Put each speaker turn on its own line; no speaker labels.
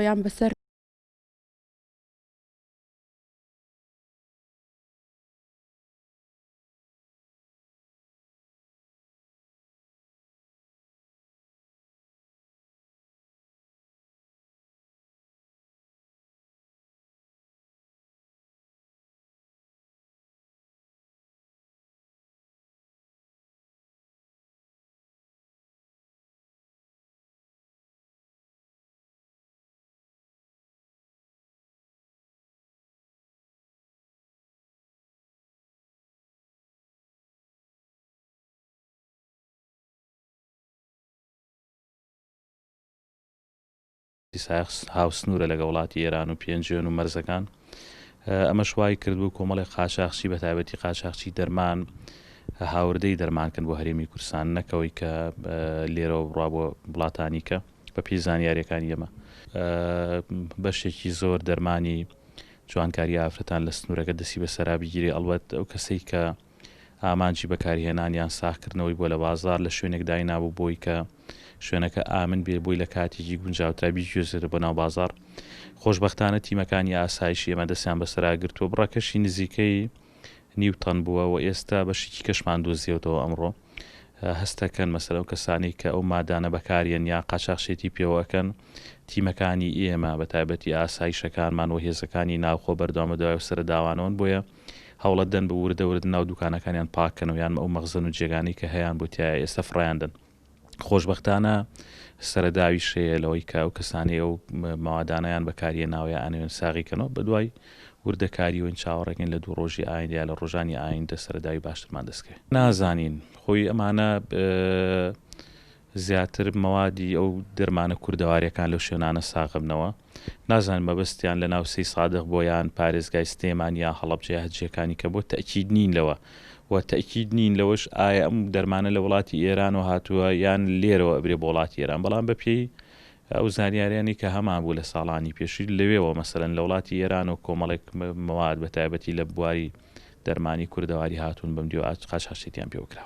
یان بەسەر
هاوسنوورە لەگە وڵاتی ئێران و پێنجێن و مەرزەکان ئەمە شوای کردبوو کۆمەڵی قاچاقچی بە تایبەتی قاچاقچی دەرمان هاوردەی دەرمانکن بۆ هەرێمی کوردستان نەکەوەی کە لێرەوە بڕوا بۆ وڵاتانی کە بە پێی زانیاریەکانی ئێمە بەشێکی زۆر دەرمانی جوانکاری ئافرەتان لە سنوورەکە دەسی بە سەرابیگیری ئەڵبەت ئەو کەسەی کە ئامانجی بەکارهێنانیان ساختکردنەوەی بۆ لە بازار لە شوێنێک داینابوو بۆی کە شوێنەکە ئامن بێ بووی لە کاتێکی گونجاوترابی گوێزێت بۆ ناو بازار خۆشببختانە تیمەکانی ئاسایشی ئێمە دەستیان بەسەراگرتووە بڕاکەشی نزیکەی نیوتەن بووە و ئێستا بەشێکی کەشمان دۆزیێتەوە ئەمڕۆ هەستەکەن مەسەلە و کەسانی کە ئەو مادانە بەکارێن یا قاچاقشێتی پێوەکەن تیمەکانی ئێمە بە تایبەتی ئاسایشەکانمان و هێزەکانی ناوخۆ بەردەوامەدوای و سەرداوانەوەن بۆیە هەوڵەت دەن بە وردەورد ناو دوکانەکانیان پاکەن و یان ئەو مەخزن و جێگانی کە هەیەیان بۆ تایە ئێستا فڕایاندن خۆشببختانە سەرەداوی شەیە لەوەی کە ئەو کەسانی ئەو ماوادانیان بەکاریە ناوەیە ئەنوێن ساغیکەنەوە بەدوای وردەکاری و چاوەڕێکن لە دوو ڕۆژی ئاین یا لە ڕۆژانی ئایندە سەرەداوی باشترمان دەستکەوێت نازانین خۆی ئەمانە زیاتر مەوادی ئەو دەرمانە کوردەواریەکان لەو شوێنانە ساغبنەوە نازانم مەبەستیان لە ناو سەی سادق بۆیان پارێزگای ستێمان یا هەڵەبجێ هەجیەکانی کە بۆ تەکید نین لەوە و تەکید نین لەوەش ئایا ئەم دەرمانە لە وڵاتی ئێران و هاتووە یان لێرەوە ئەبرێ بۆ وڵاتی ئێران بەڵام بە پێی ئەو زانیاریانی کە هەمان بوو لە ساڵانی پێشوی لەوێەوە مەسەرەن لە وڵاتی ئێران و کۆمەڵێک مەواد بە تایبەتی لە بواری دەرمانی کوردەواری هاتوون بەم دیوە قاچاقچێتیان پێوەکراوە